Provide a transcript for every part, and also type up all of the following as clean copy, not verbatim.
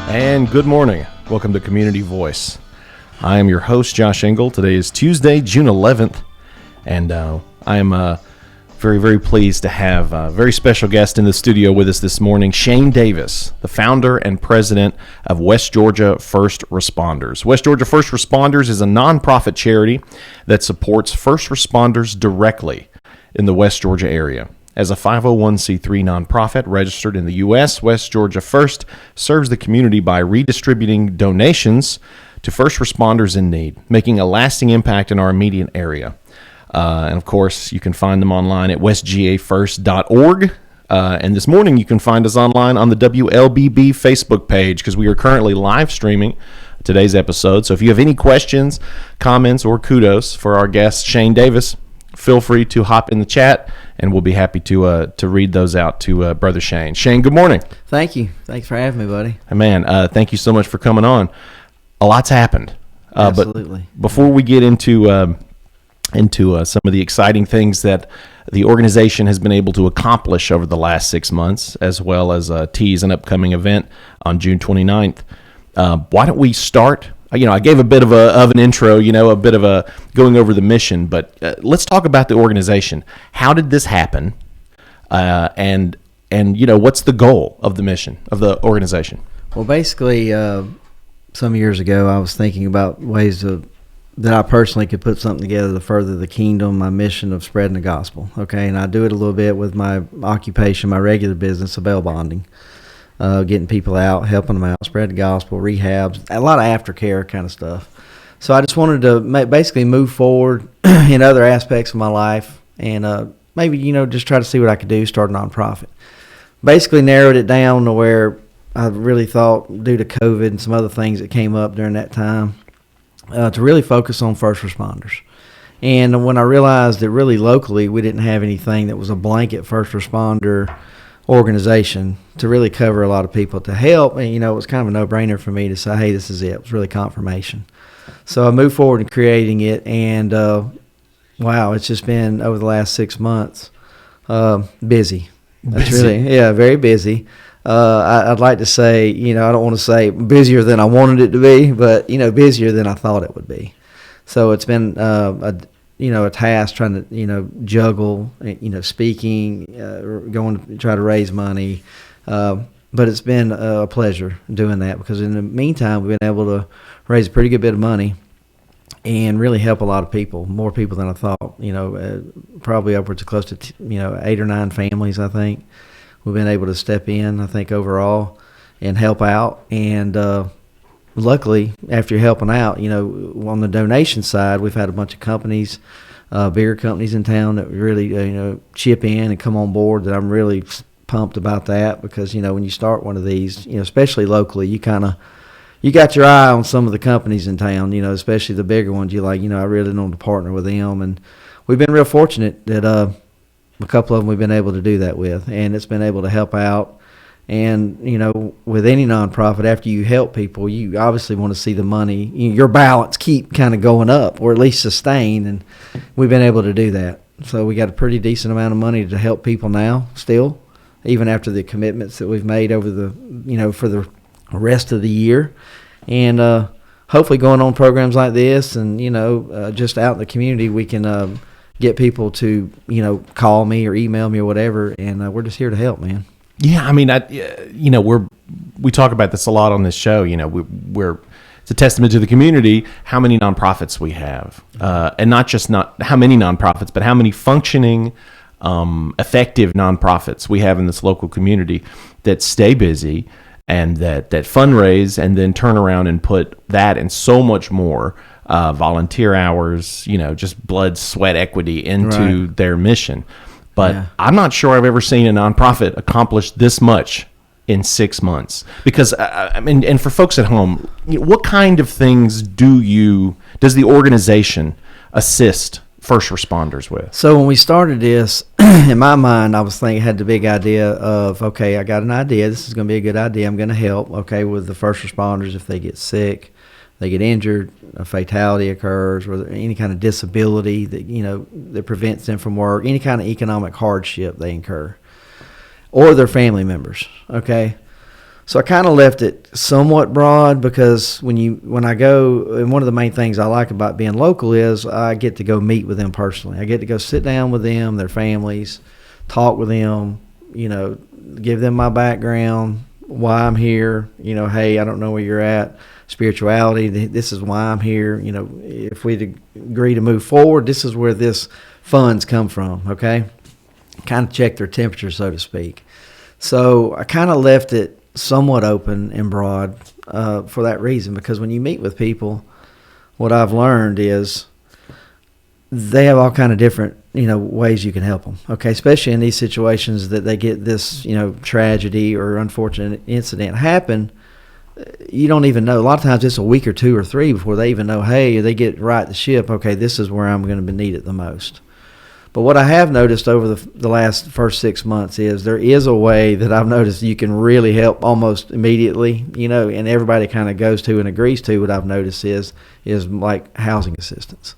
And good morning. Welcome to Community Voice. I am your host, Josh Engel. Today is Tuesday, June 11th, and I am very, very pleased to have a very special guest in the studio with us this morning, Shane Davis, the founder and president of West Georgia First Responders. West Georgia First Responders is a nonprofit charity that supports first responders directly in the West Georgia area. As a 501c3 nonprofit registered in the U.S., West Georgia First serves the community by redistributing donations to first responders in need, making a lasting impact in our immediate area. And of course, you can find them online at westgafirst.org. And this morning, you can find us online on the WLBB Facebook page because we are currently live streaming today's episode. So if you have any questions, comments, or kudos for our guest, Shane Davis, feel free to hop in the chat, and we'll be happy to read those out to Brother Shane. Shane, good morning. Thank you. Thanks for having me, buddy. Hey, man, thank you so much for coming on. A lot's happened. Absolutely. But before we get into some of the exciting things that the organization has been able to accomplish over the last 6 months, as well as tease an upcoming event on June 29th, why don't we start? I gave a bit of an intro, a bit of a going over the mission, but let's talk about the organization. How did this happen? And what's the goal of the mission of the organization? Well, basically, some years ago, I was thinking about ways that I personally could put something together to further the kingdom, my mission of spreading the gospel. Okay, and I do it a little bit with my occupation, my regular business of bail bonding. Getting people out, helping them out, spread the gospel, rehabs, a lot of aftercare kind of stuff. So I just wanted to basically move forward in other aspects of my life and maybe, just try to see what I could do, start a nonprofit. Basically narrowed it down to where I really thought, due to COVID and some other things that came up during that time, to really focus on first responders. And when I realized that really locally we didn't have anything that was a blanket first responder organization to really cover a lot of people to help, and it was kind of a no-brainer for me to say, hey, this is it. It was really confirmation. So I moved forward in creating it, and wow, it's just been over the last 6 months busy. That's really, very busy. I'd like to say, I don't want to say busier than I wanted it to be, but busier than I thought it would be. So it's been a task trying to, juggle, speaking, going to try to raise money. But it's been a pleasure doing that because in the meantime, we've been able to raise a pretty good bit of money and really help a lot of people, more people than I thought, probably upwards of close to, 8 or 9 families, I think. We've been able to step in, I think, overall and help out. And, luckily, after you're helping out, on the donation side, we've had a bunch of companies, bigger companies in town that really, chip in and come on board. That I'm really pumped about that because, when you start one of these, especially locally, you got your eye on some of the companies in town, especially the bigger ones. You like, I really want to partner with them, and we've been real fortunate that a couple of them we've been able to do that with, and it's been able to help out. And, with any nonprofit, after you help people, you obviously want to see the money, your balance keep kind of going up or at least sustain. And we've been able to do that. So we got a pretty decent amount of money to help people now still, even after the commitments that we've made over the, for the rest of the year. And hopefully going on programs like this and, just out in the community, we can get people to, call me or email me or whatever. And we're just here to help, man. Yeah, I mean, we talk about this a lot on this show. It's a testament to the community how many nonprofits we have, and not how many nonprofits, but how many functioning, effective nonprofits we have in this local community that stay busy and that fundraise and then turn around and put that and so much more volunteer hours, just blood, sweat, equity into their mission. But I'm not sure I've ever seen a nonprofit accomplish this much in 6 months. Because, and for folks at home, what kind of things does the organization assist first responders with? So when we started this, in my mind, I was thinking, had the big idea of, okay, I got an idea. This is going to be a good idea. I'm going to help, with the first responders if they get sick, they get injured, a fatality occurs, or any kind of disability that that prevents them from work, any kind of economic hardship they incur, or their family members. Okay, So I kind of left it somewhat broad because when I go, and one of the main things I like about being local is I get to go meet with them personally. I get to go sit down with them, their families, talk with them, give them my background, why I'm here, hey, I don't know where you're at, spirituality, this is why I'm here, if we agree to move forward, this is where this funds come from, okay? Kind of check their temperature, so to speak. So I kind of left it somewhat open and broad for that reason, because when you meet with people, what I've learned is they have all kind of different ways you can help them, okay, especially in these situations that they get this tragedy or unfortunate incident happen. You don't even know. A lot of times it's a week or 2 or 3 before they even know, hey, they get right the ship, okay, this is where I'm going to be needed the most. But what I have noticed over the first 6 months is there is a way that I've noticed you can really help almost immediately, and everybody kind of goes to and agrees to. What I've noticed is like housing assistance.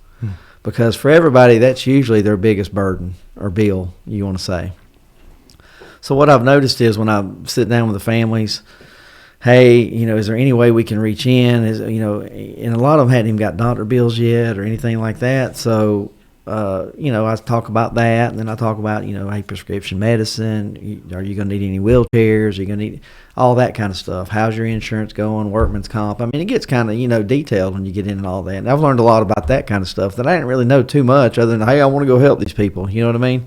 Because for everybody, that's usually their biggest burden or bill, you want to say. So what I've noticed is when I sit down with the families, hey, is there any way we can reach in? And a lot of them hadn't even got doctor bills yet or anything like that. So, I talk about that, and then I talk about, hey, prescription medicine. Are you going to need any wheelchairs? Are you going to need all that kind of stuff? How's your insurance going? Workman's comp. I mean, it gets kind of, detailed when you get into all that. And I've learned a lot about that kind of stuff that I didn't really know too much other than, hey, I want to go help these people. You know what I mean?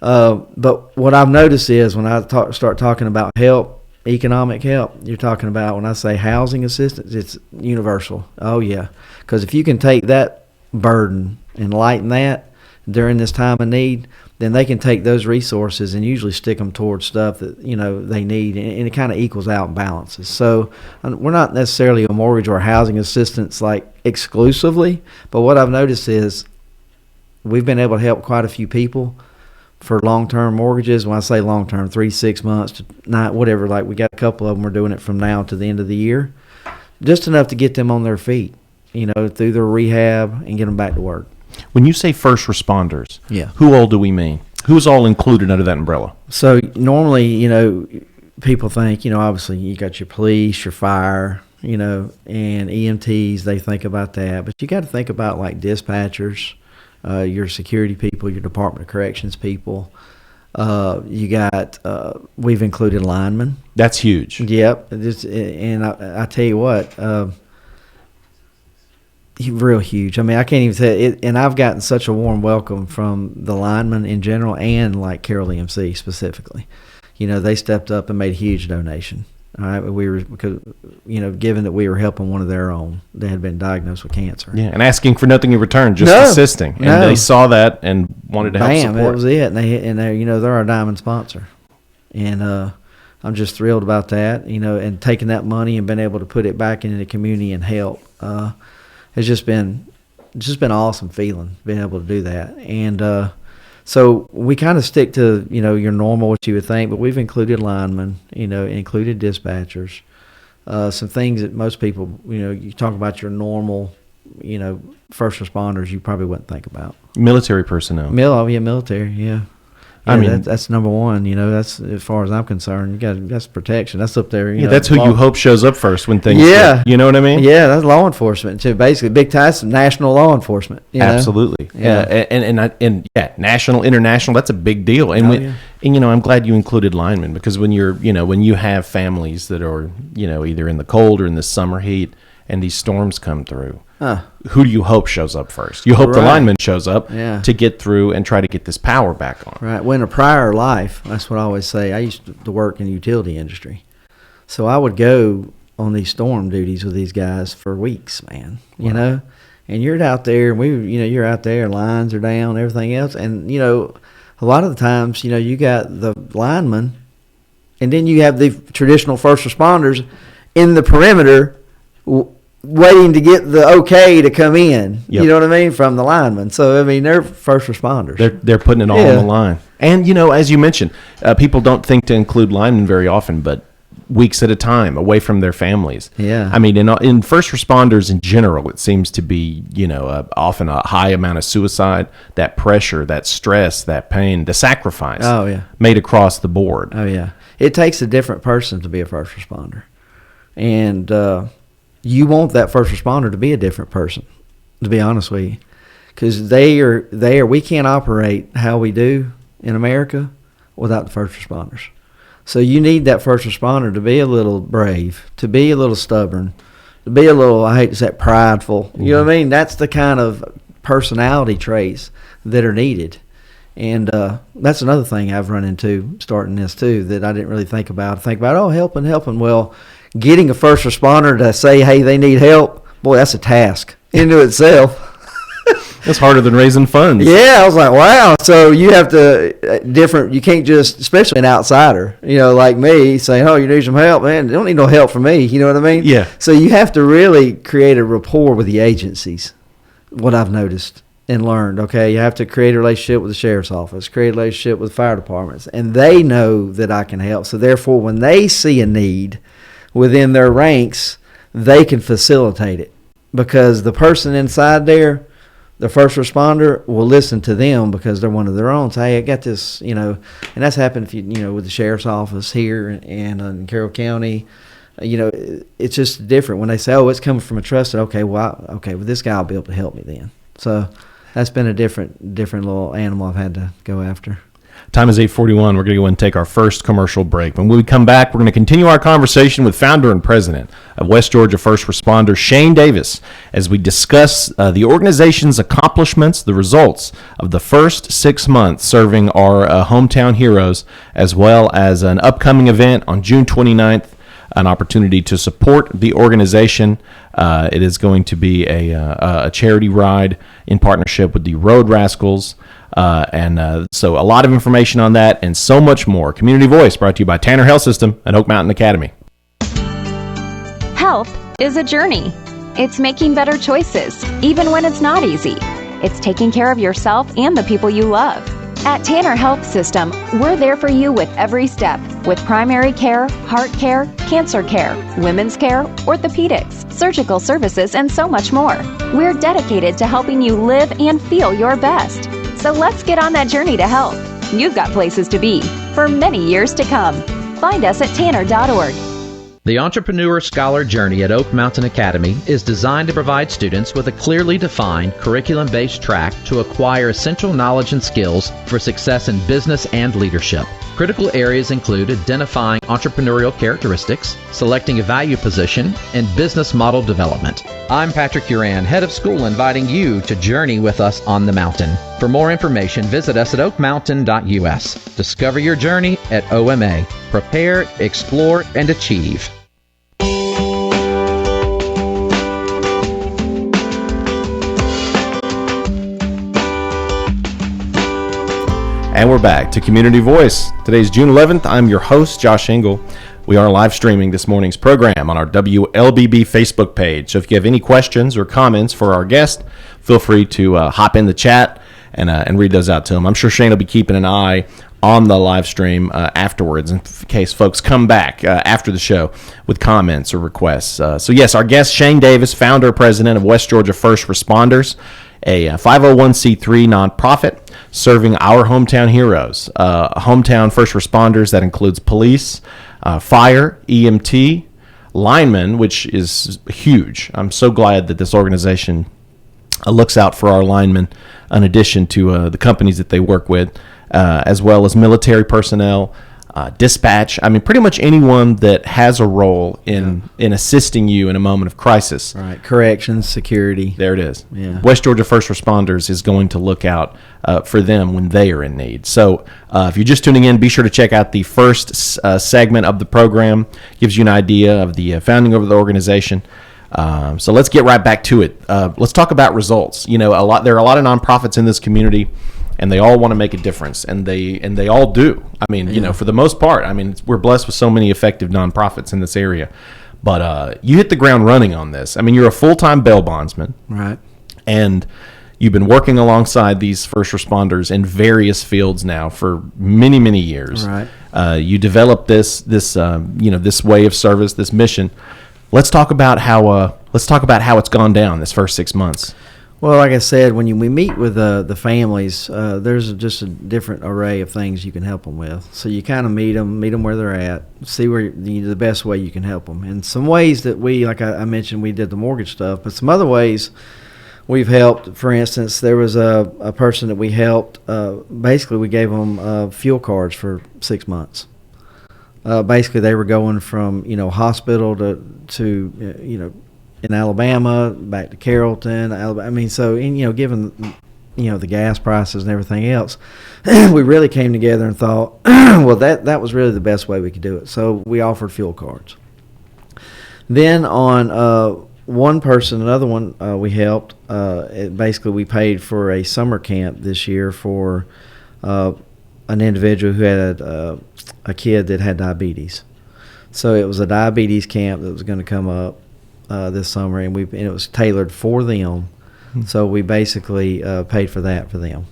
But what I've noticed is when I start talking about help, economic help, you're talking about, when I say housing assistance, it's universal. Oh, yeah. Because if you can take that burden and lighten that during this time of need, then they can take those resources and usually stick them towards stuff that they need, and it kind of equals out and balances. So we're not necessarily a mortgage or housing assistance like exclusively, but what I've noticed is we've been able to help quite a few people for long-term mortgages. When I say long-term, 3 to 6 months to 9, whatever. Like we got a couple of them, we're doing it from now to the end of the year, just enough to get them on their feet, through their rehab and get them back to work. When you say first responders, yeah, who all do we mean? Who's all included under that umbrella? So normally, people think, obviously you got your police, your fire, and EMTs, they think about that. But you got to think about like dispatchers, your security people, your Department of Corrections people. You got, we've included linemen. That's huge. Yep. And I tell you what, real huge. I mean, I can't even say it. And I've gotten such a warm welcome from the linemen in general and like Carroll EMC specifically. They stepped up and made a huge donation. All right, because given that we were helping one of their own that had been diagnosed with cancer. Yeah, and asking for nothing in return, just assisting. And they saw that and wanted to help support. That was it. And they're our diamond sponsor. And I'm just thrilled about that, and taking that money and being able to put it back into the community and help. It's just been an awesome feeling being able to do that. And so we kind of stick to, your normal, what you would think, but we've included linemen, included dispatchers, some things that most people, you talk about your normal, first responders you probably wouldn't think about. Military personnel. Military, yeah. I mean, that's number one. That's as far as I'm concerned. That's protection. That's up there. That's who you hope shows up first when things. Yeah, you know what I mean. Yeah, that's law enforcement too. Basically, big time. That's national law enforcement. Absolutely. Yeah, and national, international. That's a big deal. And I'm glad you included linemen, because when when you have families that are either in the cold or in the summer heat, and these storms come through. Who do you hope shows up first? You hope the lineman shows up to get through and try to get this power back on. Right. Well, in a prior life, that's what I always say. I used to work in the utility industry. So I would go on these storm duties with these guys for weeks, man, and you're out there, and you're out there, lines are down, everything else. And, a lot of the times, you got the linemen, and then you have the traditional first responders in the perimeter waiting to get the okay to come in. Yep. You know what I mean? From the linemen. So, they're first responders. They're putting it all on the line. And, as you mentioned, people don't think to include linemen very often, but weeks at a time away from their families. Yeah. I mean, in first responders in general, it seems to be, often a high amount of suicide, that pressure, that stress, that pain, the sacrifice. Oh, yeah. Made across the board. Oh, yeah. It takes a different person to be a first responder. And you want that first responder to be a different person, to be honest with you. Because we can't operate how we do in America without the first responders. So you need that first responder to be a little brave, to be a little stubborn, to be a little, I hate to say, prideful. You know what I mean? That's the kind of personality traits that are needed. And that's another thing I've run into starting this too that I didn't really think about. Helping. Well, getting a first responder to say, hey, they need help, boy, that's a task into itself. It's harder than raising funds. Yeah, I was like, wow. So you have to you can't just, especially an outsider, like me, saying, oh, you need some help, man. You don't need no help from me. You know what I mean? Yeah. So you have to really create a rapport with the agencies, what I've noticed and learned. Okay, you have to create a relationship with the sheriff's office, create a relationship with fire departments, and they know that I can help. So therefore, when they see a need within their ranks, they can facilitate it because the person inside there, the first responder, will listen to them because they're one of their own. Say, hey, I got this, and that's happened if with the sheriff's office here and in Carroll County. It's just different when they say, oh, it's coming from a trusted. Okay, well, this guy will be able to help me then. So that's been a different little animal I've had to go after. Time is 8:41. We're going to go and take our first commercial break. When we come back, we're going to continue our conversation with founder and president of West Georgia First Responder, Shane Davis, as we discuss the organization's accomplishments, the results of the first 6 months serving our hometown heroes, as well as an upcoming event on June 29th, an opportunity to support the organization. It is going to be a charity ride in partnership with the Road Rascals. So a lot of information on that and so much more. Community Voice brought to you by Tanner Health System and Oak Mountain Academy. Health is a journey. It's making better choices, even when it's not easy. It's taking care of yourself and the people you love. At Tanner Health System, we're there for you with every step, with primary care, heart care, cancer care, women's care, orthopedics, surgical services, and so much more. We're dedicated to helping you live and feel your best. So let's get on that journey to health. You've got places to be for many years to come. Find us at tanner.org. The Entrepreneur Scholar Journey at Oak Mountain Academy is designed to provide students with a clearly defined curriculum-based track to acquire essential knowledge and skills for success in business and leadership. Critical areas include identifying entrepreneurial characteristics, selecting a value position, and business model development. I'm Patrick Uran, head of school, inviting you to journey with us on the mountain. For more information, visit us at oakmountain.us. Discover your journey at OMA. Prepare, explore, and achieve. And we're back to Community Voice. Today's June 11th. I'm your host, Josh Engel. We are live streaming this morning's program on our WLBB Facebook page. So if you have any questions or comments for our guest, feel free to hop in the chat and read those out to him. I'm sure Shane will be keeping an eye on the live stream afterwards in case folks come back after the show with comments or requests. So yes, our guest, Shane Davis, founder and president of West Georgia First Responders, a 501c3 nonprofit serving our hometown heroes, hometown first responders. That includes police, fire, EMT, linemen, which is huge. I'm so glad that this organization looks out for our linemen in addition to the companies that they work with, as well as military personnel, dispatch. I mean, pretty much anyone that has a role in assisting you in a moment of crisis. Right. Corrections, security. There it is. Yeah. West Georgia First Responders is going to look out for them when they are in need. So if you're just tuning in, be sure to check out the first segment of the program. Gives you an idea of the founding of the organization. So let's get right back to it. Let's talk about results. You know, there are a lot of nonprofits in this community, and they all want to make a difference, and they all do. I mean, you know, for the most part, I mean, we're blessed with so many effective nonprofits in this area. But you hit the ground running on this. I mean, you're a full-time bail bondsman, right? And you've been working alongside these first responders in various fields now for many, many years. Right. You developed this way of service, this mission. Let's talk about how it's gone down this first 6 months. Well, like I said, when we meet with the families, there's just a different array of things you can help them with. So you kind of meet them where they're at, see where the best way you can help them. And some ways that like I mentioned, we did the mortgage stuff, but some other ways we've helped. For instance, there was a person that we helped. Basically, we gave them fuel cards for 6 months. Basically, they were going from hospital to in Alabama, back to Carrollton, Alabama. I mean, so given the gas prices and everything else, we really came together and thought, well, that was really the best way we could do it. So we offered fuel cards. Then on another one we helped. Basically, we paid for a summer camp this year for an individual who had a kid that had diabetes. So it was a diabetes camp that was going to come up this summer, and it was tailored for them. So we basically paid for that for them.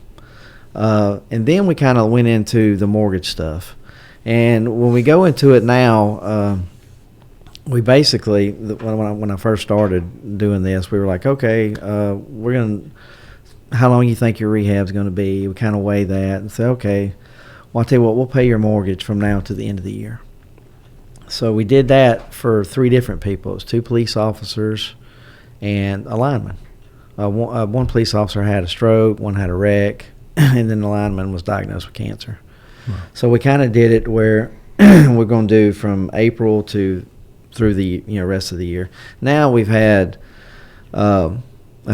And then we kind of went into the mortgage stuff. And when we go into it now, we basically, when I first started doing this, we were like, okay, how long you think your rehab's going to be? We kind of weigh that and say, okay, well, I'll tell you what, we'll pay your mortgage from now to the end of the year. So we did that for 3 different people. It was 2 police officers and a lineman. One police officer had a stroke, one had a wreck, and then the lineman was diagnosed with cancer. Wow. So we kind of did it where we're going to do from April through the rest of the year. Now we've had a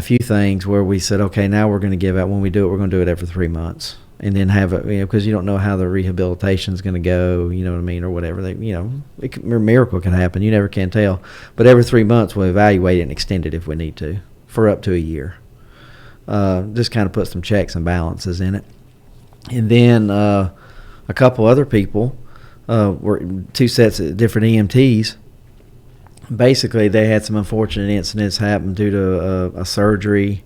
few things where we said, okay, now we're going to give out, when we do it, we're going to do it every 3 months. And then have it, because you don't know how the rehabilitation is going to go, you know what I mean, or whatever. A miracle can happen. You never can tell. But every 3 months, we'll evaluate it and extend it if we need to, for up to a year. Just kind of put some checks and balances in it. And then a couple other people were 2 sets of different EMTs. Basically, they had some unfortunate incidents happen due to a surgery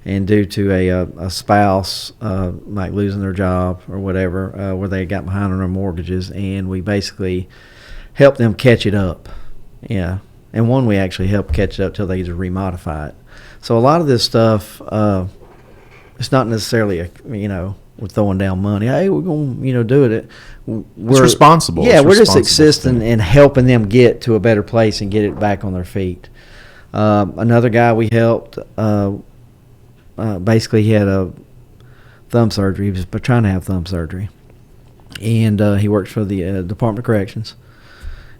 and due to a spouse like losing their job or whatever, where they got behind on their mortgages, and we basically helped them catch it up. Yeah, and one we actually helped catch it up till they just remodify it. So a lot of this stuff, it's not necessarily we're throwing down money. Hey, we're going to do it. It's responsible. Yeah, we're just assisting and helping them get to a better place and get it back on their feet. Another guy we helped. Basically, he had a thumb surgery. He was trying to have thumb surgery. And he worked for the Department of Corrections.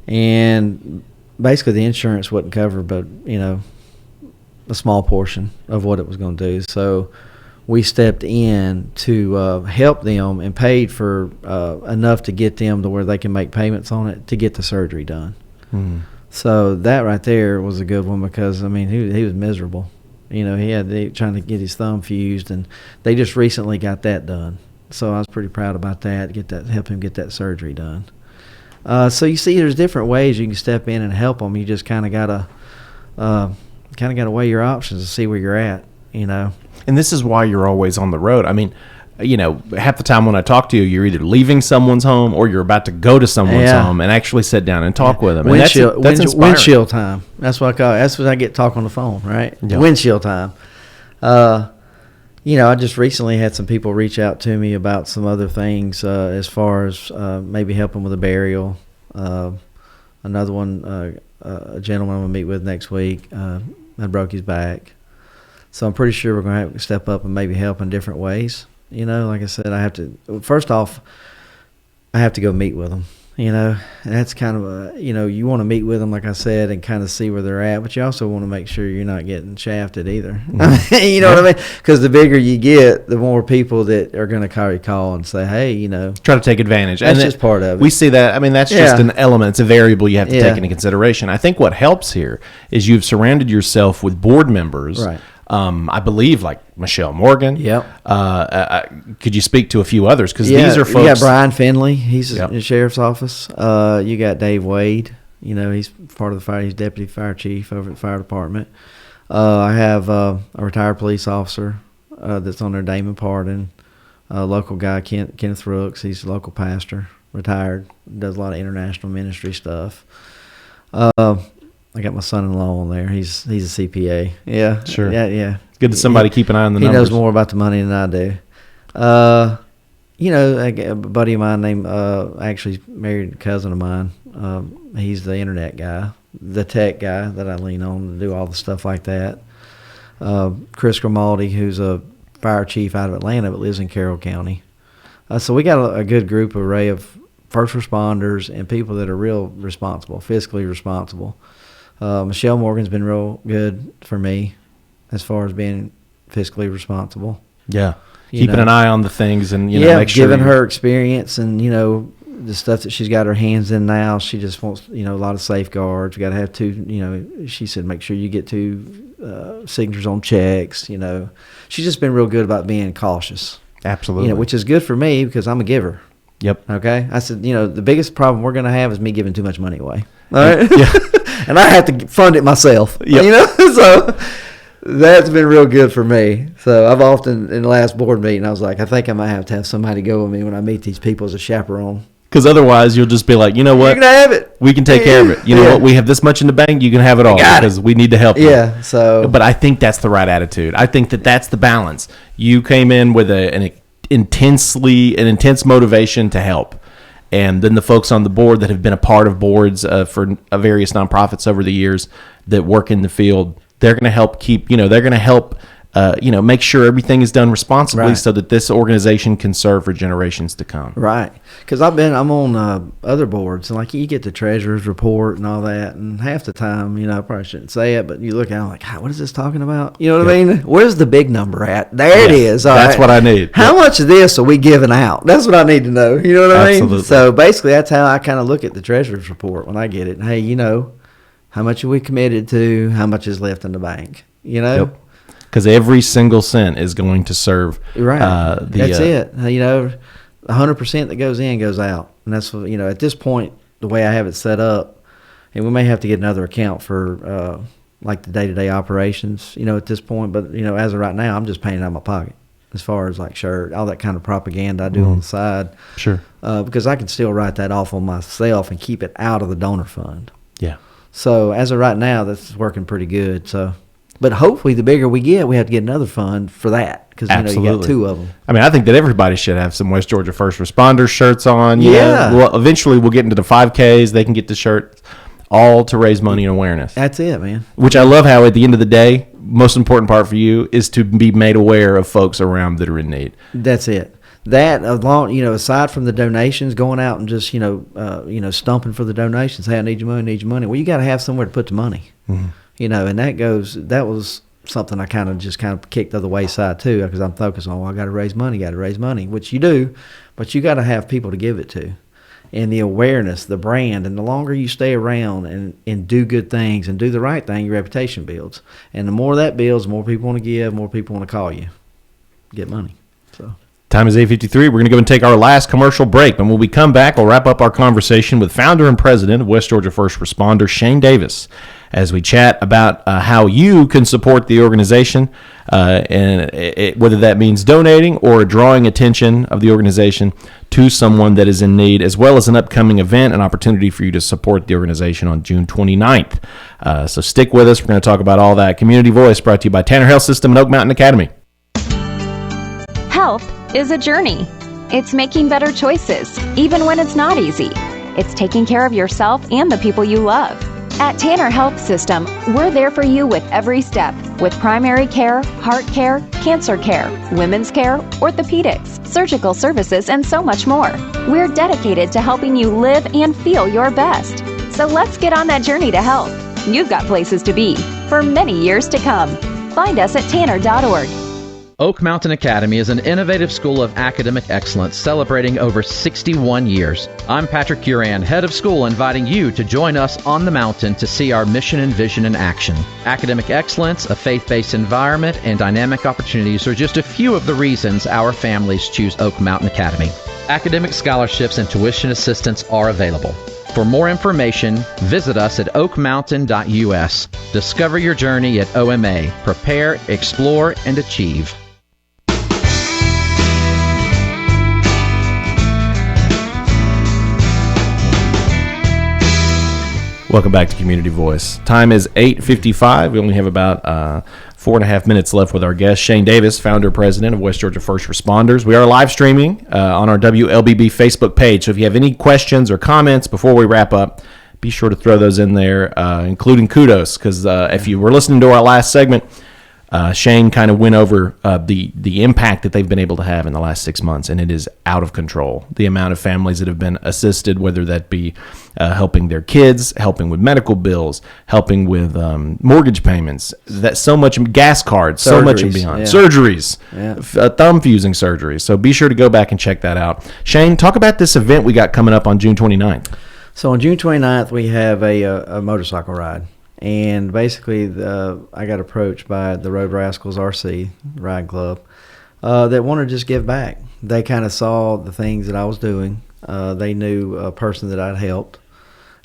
And basically, the insurance wouldn't cover but, a small portion of what it was going to do. So we stepped in to help them and paid for enough to get them to where they can make payments on it to get the surgery done. Mm. So that right there was a good one because, he was miserable. He had trying to get his thumb fused, and they just recently got that done. So I was pretty proud about that. Help him get that surgery done. So you see, there's different ways you can step in and help them. You just kind of gotta weigh your options to see where you're at. And this is why you're always on the road. Half the time when I talk to you, you're either leaving someone's home or you're about to go to someone's home and actually sit down and talk with them. And that's inspiring. Windshield time. That's what I call it. That's what I get talk on the phone, right? Yeah. Windshield time. I just recently had some people reach out to me about some other things as far as maybe helping with a burial. Another one, a gentleman I'm going to meet with next week, that broke his back. So I'm pretty sure we're going to have to step up and maybe help in different ways. Like I said, first off, I have to go meet with them, and that's kind of you want to meet with them, like I said, and kind of see where they're at, but you also want to make sure you're not getting shafted either. You know what I mean? Because the bigger you get, the more people that are going to call and say, hey, try to take advantage. That's just part of it. We see that. That's just an element. It's a variable you have to take into consideration. I think what helps here is you've surrounded yourself with board members. Right. I believe like Michelle Morgan. Yep. Could you speak to a few others? Because these are folks. You got Brian Finley. He's in the sheriff's office. You got Dave Wade. He's part of the fire. He's deputy fire chief over at the fire department. I have a retired police officer that's on there, Damon Pardon. A local guy, Kenneth Rooks. He's a local pastor, retired. Does a lot of international ministry stuff. I got my son-in-law on there. He's a CPA. Yeah, Sure. yeah. Good to somebody keep an eye on the He numbers. knows more about the money than I do. A buddy of mine named actually married a cousin of mine. He's the internet guy, the tech guy that I lean on to do all the stuff like that. Chris Grimaldi, who's a fire chief out of Atlanta but lives in Carroll County. So we got a good group array of first responders and people that are real responsible, fiscally responsible. Michelle Morgan's been real good for me as far as being fiscally responsible. Yeah. You Keeping know. an eye on the things and, make sure. Giving her experience and, the stuff that she's got her hands in now. She just wants, a lot of safeguards. We got to have two, she said, make sure you get two signatures on checks, She's just been real good about being cautious. Absolutely. Which is good for me because I'm a giver. Yep. Okay. I said, the biggest problem we're going to have is me giving too much money away. All right. Yeah. And I have to fund it myself. Yep. So that's been real good for me. So I've often, in the last board meeting, I was like, I think I might have to have somebody go with me when I meet these people as a chaperone. Because otherwise you'll just be like, you know what? You're going to have it. We can take care of it. You know what? We have this much in the bank. You can have it all because we need to help you. Yeah. So. But I think that's the right attitude. I think that's the balance. You came in with an intense motivation to help. And then the folks on the board that have been a part of boards for various nonprofits over the years that work in the field, they're going to help make sure everything is done responsibly Right. so that this organization can serve for generations to come. Right. Because I'm on other boards, and like you get the treasurer's report and all that, and half the time, I probably shouldn't say it, but you look at it like, what is this talking about? You know what I mean? Where's the big number at? There it is. All That's right. what I need. How much of this are we giving out? That's what I need to know. You know what I Absolutely. mean? So basically, that's how I kind of look at the treasurer's report when I get it. Hey, how much are we committed to? How much is left in the bank? Yep. Because every single cent is going to serve. Right. That's it. 100% that goes in goes out. And that's, at this point, the way I have it set up, and we may have to get another account for like the day-to-day operations, at this point. But, as of right now, I'm just paying it out of my pocket as far as like shirt, all that kind of propaganda I do on the side. Sure. Because I can still write that off on myself and keep it out of the donor fund. Yeah. So as of right now, that's working pretty good. So. But hopefully, the bigger we get, we have to get another fund for that because you got two of them. I mean, I think that everybody should have some West Georgia First Responders shirts on. Yeah. Well, eventually, we'll get into the 5Ks. They can get the shirt, all to raise money and awareness. That's it, man. Which I love how at the end of the day, most important part for you is to be made aware of folks around that are in need. That's it. That along, aside from the donations, going out and just stumping for the donations. Hey, I need your money. Well, you got to have somewhere to put the money. Mm-hmm. And that was something I kind of kicked to the wayside too, because I'm focused on, I got to raise money, which you do, but you got to have people to give it to. And the awareness, the brand, and the longer you stay around and do good things and do the right thing, your reputation builds. And the more that builds, the more people want to give, more people want to call you, get money. So. Time is 8:53. We're going to go and take our last commercial break. And when we come back, we'll wrap up our conversation with founder and president of West Georgia First Responder, Shane Davis, as we chat about how you can support the organization, whether that means donating or drawing attention of the organization to someone that is in need, as well as an upcoming event, an opportunity for you to support the organization on June 29th. So stick with us. We're going to talk about all that. Community Voice brought to you by Tanner Health System and Oak Mountain Academy. Health is a journey. It's making better choices, even when it's not easy. It's taking care of yourself and the people you love. At Tanner Health System, we're there for you with every step, with primary care, heart care, cancer care, women's care, orthopedics, surgical services, and so much more. We're dedicated to helping you live and feel your best. So let's get on that journey to health. You've got places to be for many years to come. Find us at tanner.org. Oak Mountain Academy is an innovative school of academic excellence celebrating over 61 years. I'm Patrick Uran, head of school, inviting you to join us on the mountain to see our mission and vision in action. Academic excellence, a faith-based environment, and dynamic opportunities are just a few of the reasons our families choose Oak Mountain Academy. Academic scholarships and tuition assistance are available. For more information, visit us at oakmountain.us. Discover your journey at OMA. Prepare, explore, and achieve. Welcome back to Community Voice. Time is 8:55. We only have about 4.5 minutes left with our guest, Shane Davis, founder, president of West Georgia First Responders. We are live streaming on our WLBB Facebook page. So if you have any questions or comments before we wrap up, be sure to throw those in there, including kudos, because if you were listening to our last segment, Shane kind of went over the impact that they've been able to have in the last 6 months, and it is out of control. The amount of families that have been assisted, whether that be helping their kids, helping with medical bills, helping with mortgage payments, that so much gas cards, so much and beyond. Surgeries, thumb fusing surgeries. So be sure to go back and check that out. Shane, talk about this event we got coming up on June 29th. So on June 29th, we have a motorcycle ride. And basically, I got approached by the Road Rascals RC Ride Club that wanted to just give back. They kind of saw the things that I was doing. They knew a person that I'd helped.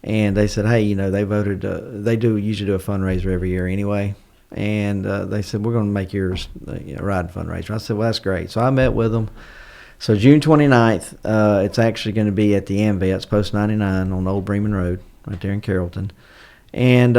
And they said, hey, you know, they voted, they usually do a fundraiser every year anyway. And they said, we're going to make yours a ride fundraiser. I said, well, that's great. So I met with them. So June 29th, it's actually going to be at the AMVETS, Post 99 on Old Bremen Road, right there in Carrollton. And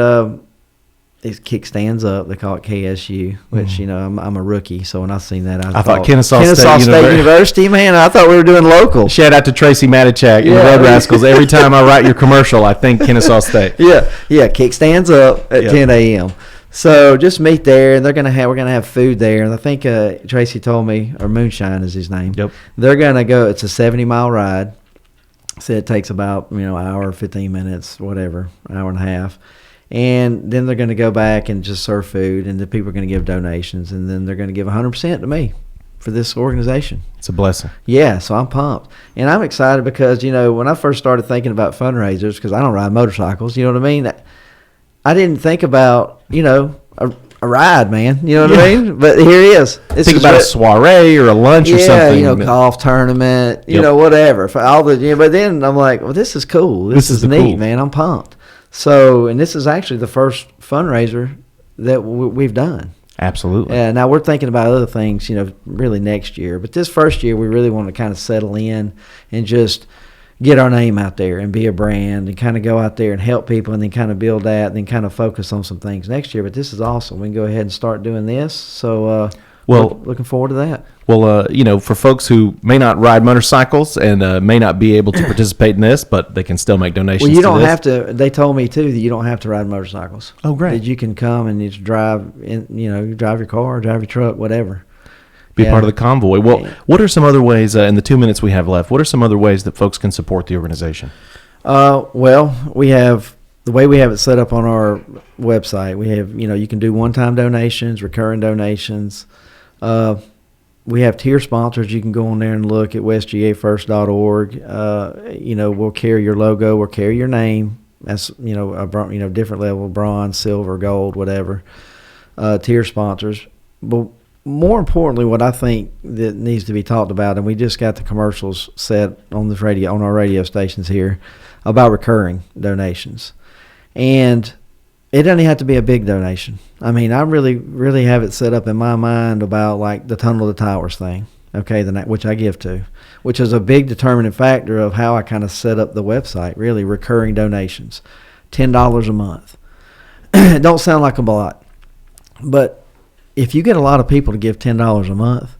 it's Kickstands Up. They call it KSU, which, you know, I'm a rookie. So when I seen that, I thought Kennesaw State University, man, I thought we were doing local. Shout out to Tracy Matichak and the Road Rascals. Every time I write your commercial, I think Kennesaw State. Yeah, Kickstands Up at 10 a.m. So just meet there, and we're gonna have food there. And I think Tracy told me, or Moonshine is his name. Yep. They're gonna go. It's a 70-mile ride. Said it takes about an hour, 15 minutes, whatever, hour and a half. And then they're going to go back and just serve food, and the people are going to give donations, and then they're going to give 100% to me for this organization. It's a blessing. Yeah, so I'm pumped. And I'm excited because, you know, when I first started thinking about fundraisers, because I don't ride motorcycles, you know what I mean? I didn't think about, you know, a ride, man. You know what I mean? But here it is. Think about a soiree or a lunch or something. Yeah, you know, golf tournament, you know, whatever. For all the, but then I'm like, well, this is cool. This is neat, cool. Man. I'm pumped. So, and this is actually the first fundraiser that we've done. Absolutely. Now we're thinking about other things, you know, really next year. But this first year, we really want to kind of settle in and just get our name out there and be a brand and kind of go out there and help people and then kind of build that and then kind of focus on some things next year. But this is awesome. We can go ahead and start doing this. So, looking forward to that. Well, you know, for folks who may not ride motorcycles and may not be able to participate in this, but they can still make donations. Well, you don't have to. They told me too that you don't have to ride motorcycles. Oh, great! That you can come and just drive. You drive your car, drive your truck, whatever. Be part of the convoy. Well, what are some other ways in the 2 minutes we have left? What are some other ways that folks can support the organization? Well, we have the way we have it set up on our website. We have, you know, you can do one-time donations, recurring donations. We have tier sponsors. You can go on there and look at westgafirst.org. You know, we'll carry your logo, we'll carry your name. That's, you know, different level, bronze, silver, gold, whatever. Tier sponsors. But more importantly, what I think that needs to be talked about, and we just got the commercials set on this radio, on our radio stations here, about recurring donations. And it doesn't have to be a big donation. I mean, I really, really have it set up in my mind about like the Tunnel to Towers thing, okay, which I give to, which is a big determining factor of how I kind of set up the website, really, recurring donations, $10 a month. It don't sound like a lot, but if you get a lot of people to give $10 a month,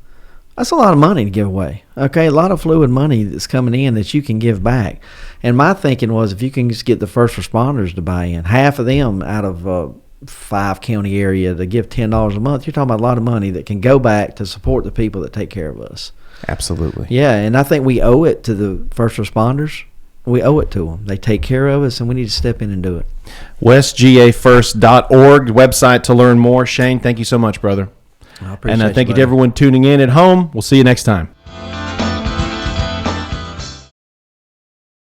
that's a lot of money to give away. Okay, a lot of fluid money that's coming in that you can give back. And my thinking was, if you can just get the first responders to buy in, half of them out of a 5-county area to give $10 a month, you're talking about a lot of money that can go back to support the people that take care of us. Absolutely. Yeah, and I think we owe it to the first responders. We owe it to them. They take care of us, and we need to step in and do it. westgafirst.org, website to learn more. Shane, thank you so much, brother. I appreciate and thank you buddy. to everyone tuning in at home. We'll see you next time.